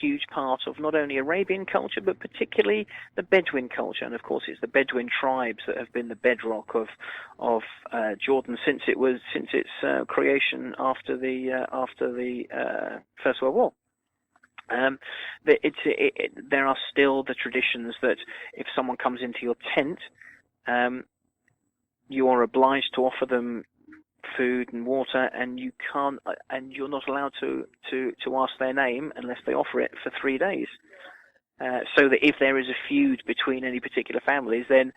huge part of not only Arabian culture, but particularly the Bedouin culture. And of course, it's the Bedouin tribes that have been the bedrock of Jordan since its creation after the First World War. There are still the traditions that if someone comes into your tent, you are obliged to offer them food and water, and you're not allowed to ask their name unless they offer it for 3 days. So that if there is a feud between any particular families, then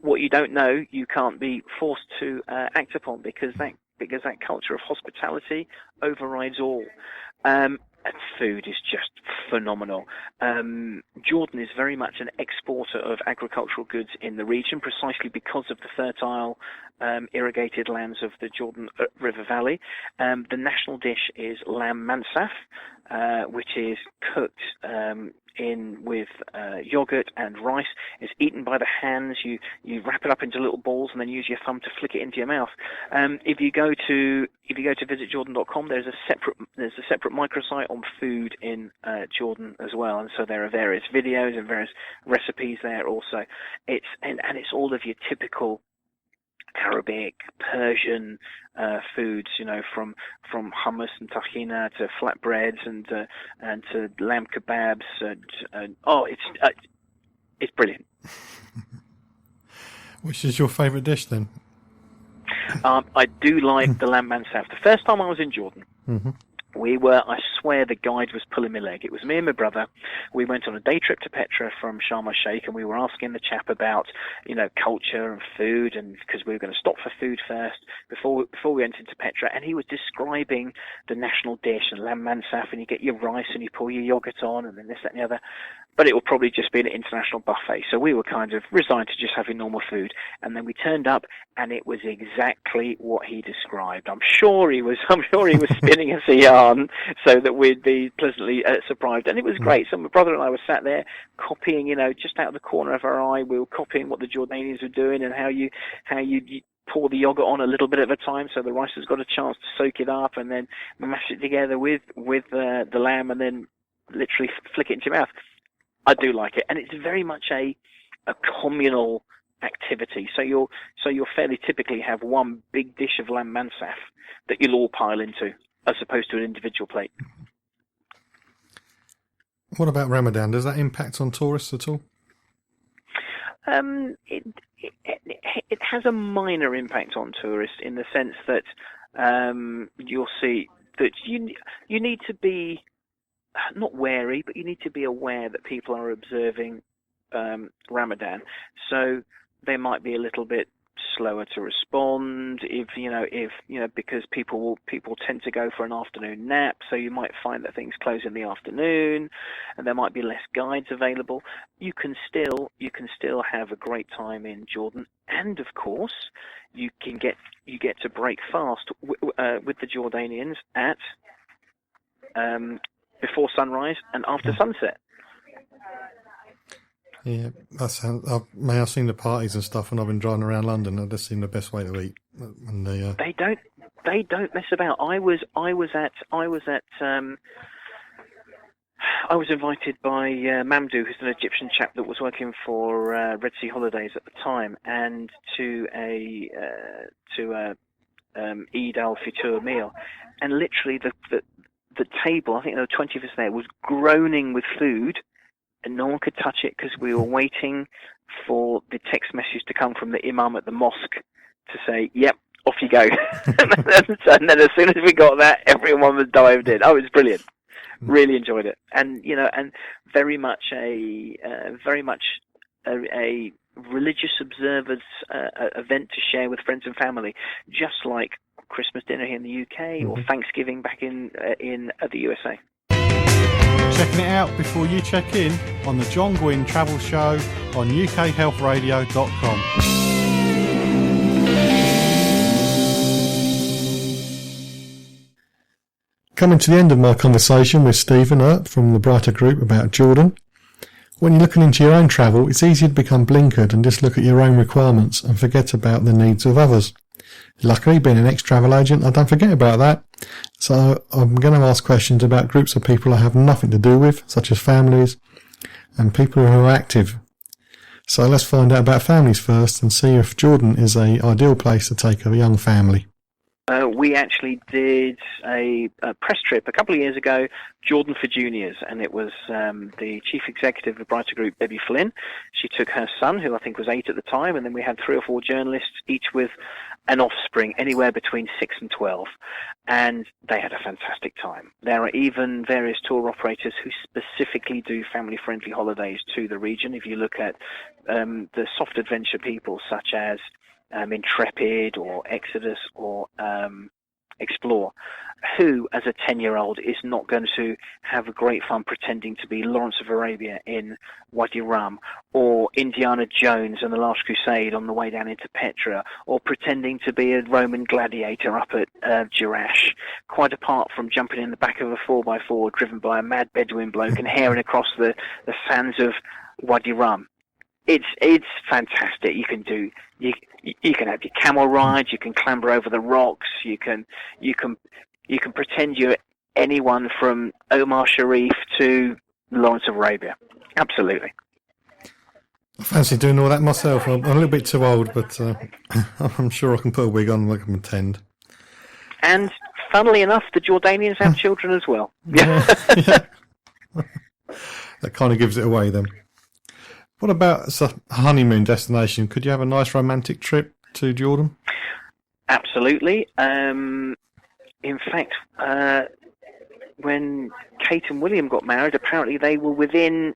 what you don't know, you can't be forced to act upon, because that culture of hospitality overrides all. And food is just phenomenal. Jordan is very much an exporter of agricultural goods in the region, precisely because of the fertile irrigated lands of the Jordan River Valley. The national dish is lamb mansaf, which is cooked in with yogurt and rice. It's eaten by the hands. You wrap it up into little balls and then use your thumb to flick it into your mouth. If you go to visit Jordan.com, there's a separate microsite on food in Jordan as well, and so there are various videos and various recipes there also. It's all of your typical Arabic, Persian foods, from hummus and tahina to flatbreads and to lamb kebabs it's brilliant. Which is your favourite dish then? I do like the lamb mansaf. The first time I was in Jordan, I swear the guide was pulling my leg. It was me and my brother. We went on a day trip to Petra from Sharm El Sheikh, and we were asking the chap about, culture and food, and because we were going to stop for food first before we went into Petra, and he was describing the national dish and lamb mansaf, and you get your rice and you pour your yogurt on, and then this, that, and the other. But it will probably just be an international buffet. So we were kind of resigned to just having normal food. And then we turned up, and it was exactly what he described. I'm sure he was spinning us a yarn so that we'd be pleasantly surprised. And it was great. So my brother and I were sat there copying, just out of the corner of our eye, we were copying what the Jordanians were doing and how you pour the yogurt on a little bit at a time so the rice has got a chance to soak it up, and then mash it together with the lamb, and then literally flick it into your mouth. I do like it, and it's very much a communal activity. So you'll fairly typically have one big dish of lamb mansaf that you'll all pile into, as opposed to an individual plate. What about Ramadan? Does that impact on tourists at all? It has a minor impact on tourists in the sense that you'll see that you need to be not wary, but you need to be aware that people are observing Ramadan, so they might be a little bit slower to respond if because people tend to go for an afternoon nap, so you might find that things close in the afternoon, and there might be less guides available. You can still have a great time in Jordan, and of course you get to break fast with the Jordanians at before sunrise and after sunset. Yeah, I've seen the parties and stuff when I've been driving around London. That does seem the best way to eat. And they don't mess about. I was invited by Mamdou, who's an Egyptian chap that was working for Red Sea Holidays at the time, and to a Eid al-Fitr meal, and literally the table, I think there were 20 of us there, was groaning with food, and no one could touch it because we were waiting for the text message to come from the imam at the mosque to say, yep, off you go. And then as soon as we got that, everyone was dived in. Oh, it was brilliant. Really enjoyed it. And, and very much a religious observers event to share with friends and family, just like Christmas dinner here in the UK or Thanksgiving back in the USA. Checking it out before you check in on the John Guinn Travel Show on ukhealthradio.com. Coming to the end of my conversation with Stephen Hurp from the Brighter Group about Jordan. When you're looking into your own travel, it's easy to become blinkered and just look at your own requirements and forget about the needs of others. Luckily, being an ex-travel agent, I don't forget about that. So I'm going to ask questions about groups of people I have nothing to do with, such as families and people who are active. So let's find out about families first and see if Jordan is an ideal place to take a young family. We actually did a press trip a couple of years ago, Jordan for Juniors, and it was the chief executive of Brighter Group, Debbie Flynn. She took her son, who I think was 8 at the time, and then we had 3 or 4 journalists, each with an offspring, anywhere between 6 and 12, and they had a fantastic time. There are even various tour operators who specifically do family-friendly holidays to the region. If you look at the soft adventure people, such as Intrepid or Exodus or Explore, who as a 10-year-old is not going to have a great fun pretending to be Lawrence of Arabia in Wadi Rum, or Indiana Jones and the Last Crusade on the way down into Petra, or pretending to be a Roman gladiator up at Jerash, quite apart from jumping in the back of a 4x4 driven by a mad Bedouin bloke and herring across the sands of Wadi Rum. It's fantastic. You can have your camel rides. You can clamber over the rocks. You can pretend you're anyone from Omar Sharif to Lawrence of Arabia. Absolutely. I fancy doing all that myself. I'm a little bit too old, but I'm sure I can put a wig on and I can pretend. And funnily enough, the Jordanians have children as well. Yeah. That kind of gives it away then. What about a honeymoon destination? Could you have a nice romantic trip to Jordan? Absolutely. In fact, when Kate and William got married, apparently they were within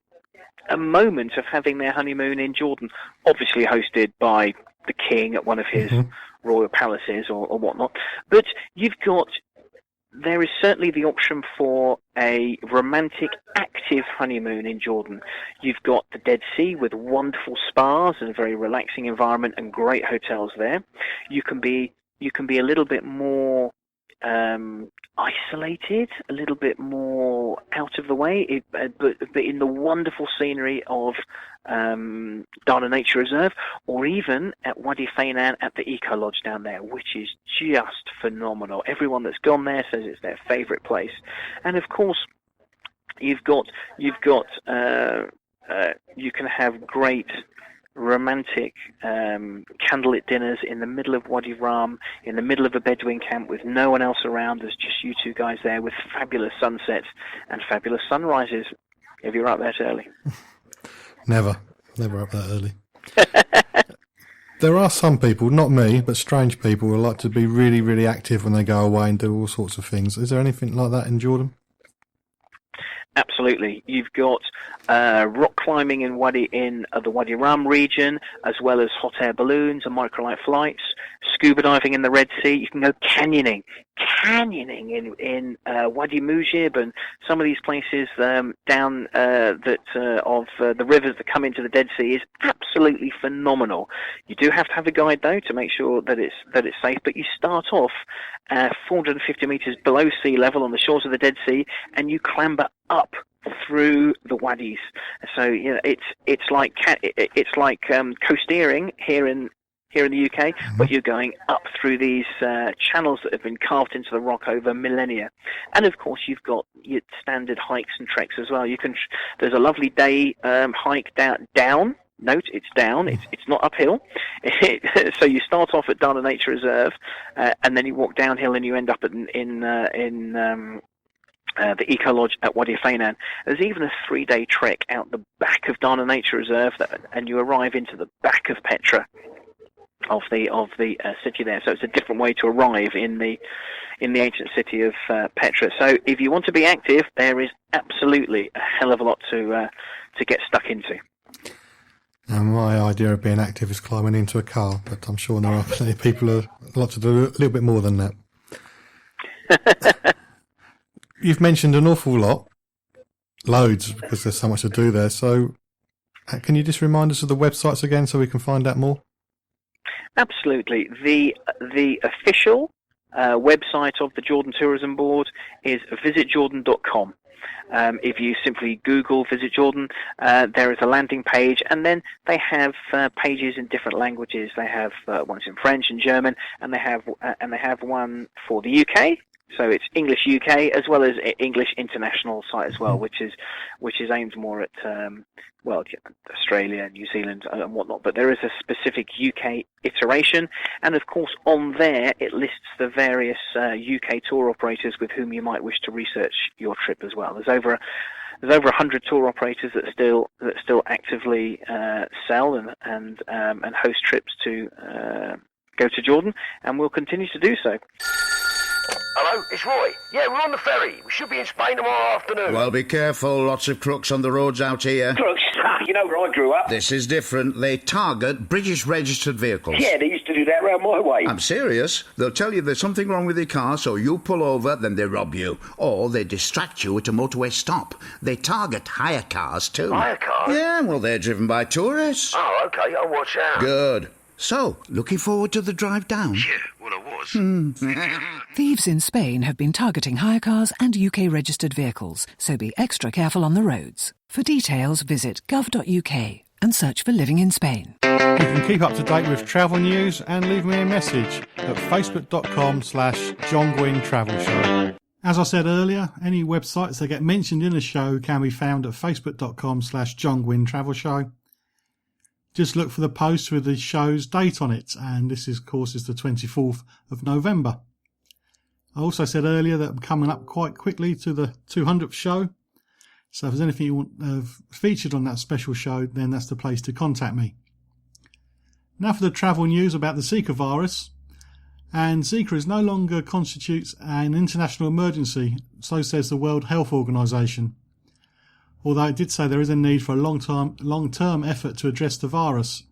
a moment of having their honeymoon in Jordan, obviously hosted by the king at one of his royal palaces or whatnot. But there is certainly the option for a romantic, active honeymoon in Jordan. You've got the Dead Sea with wonderful spas and a very relaxing environment and great hotels there. You can be a little bit more isolated, a little bit more out of the way, but in the wonderful scenery of Dana Nature Reserve, or even at Wadi Fainan at the Eco Lodge down there, which is just phenomenal. Everyone that's gone there says it's their favourite place. And of course, you can have great romantic candlelit dinners in the middle of Wadi Rum, in the middle of a Bedouin camp with no one else around. There's just you two guys there with fabulous sunsets and fabulous sunrises if you're up that early. Never up that early. There are some people, not me, but strange people who like to be really, really active when they go away and do all sorts of things. Is there anything like that in Jordan? Absolutely. You've got rock climbing in the Wadi Rum region, as well as hot air balloons and microlight flights, scuba diving in the Red Sea. You can go canyoning in Wadi Mujib and some of these places down of the rivers that come into the Dead Sea is absolutely phenomenal. You do have to have a guide though to make sure that it's safe. But you start off 450 meters below sea level on the shores of the Dead Sea, and you clamber up through the wadis. So it's like coasteering here in the UK, but you're going up through these channels that have been carved into the rock over millennia. And of course, you've got your standard hikes and treks as well. There's a lovely day hike down. Note, it's down. It's not uphill. So you start off at Dana Nature Reserve, and then you walk downhill, and you end up in the Eco Lodge at Wadi Fainan. There's even a 3-day trek out the back of Dana Nature Reserve, and you arrive into the back of Petra. Of the city there, so it's a different way to arrive in the ancient city of Petra. So if you want to be active, there is absolutely a hell of a lot to get stuck into. And my idea of being active is climbing into a car, but I'm sure there are plenty of people who like to do a little bit more than that. You've mentioned an awful lot, loads, because there's so much to do there. So can you just remind us of the websites again so we can find out more? Absolutely. The official website of the Jordan Tourism Board is visitjordan.com. If you simply Google Visit Jordan, there is a landing page, and then they have pages in different languages. They have ones in French and German, and they have one for the UK, So it's English UK as well as English international site as well, which is aimed more at Australia, New Zealand, and whatnot. But there is a specific UK iteration, and of course on there it lists the various UK tour operators with whom you might wish to research your trip as well. There's over 100 tour operators that still actively sell and host trips to go to Jordan, and will continue to do so. Hello, it's Roy. Yeah, we're on the ferry. We should be in Spain tomorrow afternoon. Well, be careful. Lots of crooks on the roads out here. Crooks? You know where I grew up. This is different. They target British registered vehicles. Yeah, they used to do that round my way. I'm serious. They'll tell you there's something wrong with your car, so you pull over, then they rob you. Or they distract you at a motorway stop. They target hire cars, too. Hire cars? Yeah, well, they're driven by tourists. Oh, OK, I'll watch out. Good. So, looking forward to the drive down? Yeah, well, I was. Thieves in Spain have been targeting hire cars and UK-registered vehicles, so be extra careful on the roads. For details, visit gov.uk and search for Living in Spain. You can keep up to date with travel news and leave me a message at facebook.com/John Guinn Travel Show. As I said earlier, any websites that get mentioned in the show can be found at facebook.com/John Guinn Travel Show. Just look for the post with the show's date on it, and this is, of course, is the 24th of November. I also said earlier that I'm coming up quite quickly to the 200th show, so if there's anything you want featured on that special show, then that's the place to contact me. Now for the travel news about the Zika virus. And Zika is no longer constitutes an international emergency, so says the World Health Organization. Although it did say there is a need for a long-term effort to address the virus.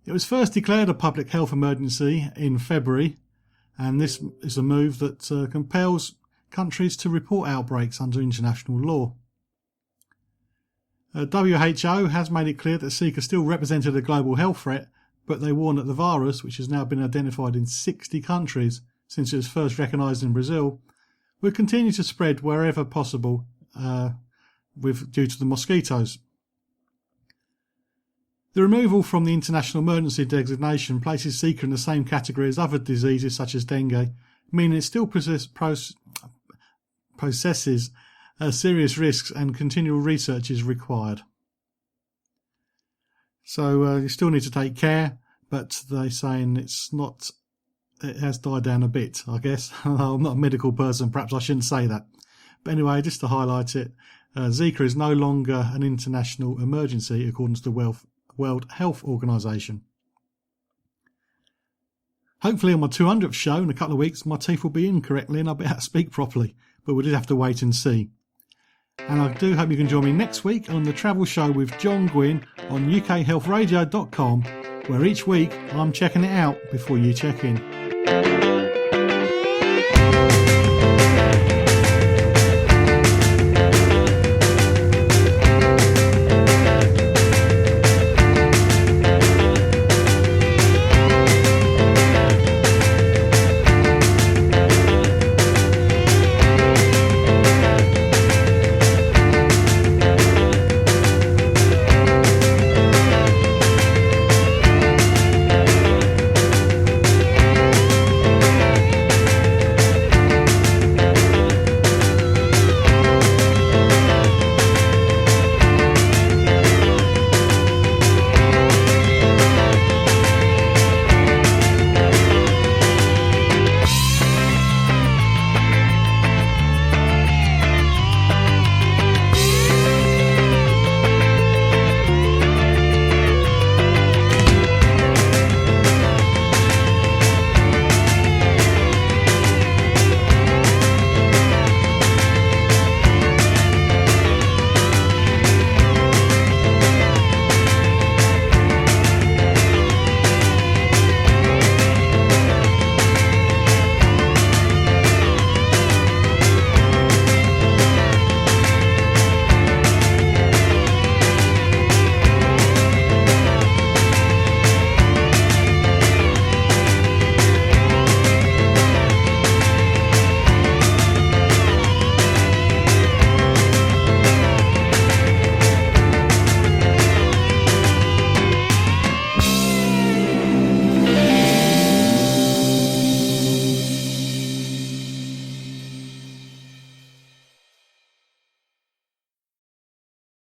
It was first declared a public health emergency in February, and this is a move that compels countries to report outbreaks under international law. WHO has made it clear that Zika still represented a global health threat, but they warn that the virus, which has now been identified in 60 countries since it was first recognised in Brazil, will continue to spread wherever possible due to the mosquitoes. The removal from the international emergency designation places Zika in the same category as other diseases such as dengue, meaning it still possesses serious risks and continual research is required. So you still need to take care, but they're saying it has died down a bit, I guess. I'm not a medical person, perhaps I shouldn't say that. But anyway, just to highlight it, Zika is no longer an international emergency according to the World Health Organization. Hopefully on my 200th show in a couple of weeks, my teeth will be in correctly and I'll be able to speak properly, but we'll just have to wait and see. And I do hope you can join me next week on the Travel Show with John Guinn on ukhealthradio.com, where each week I'm checking it out before you check in.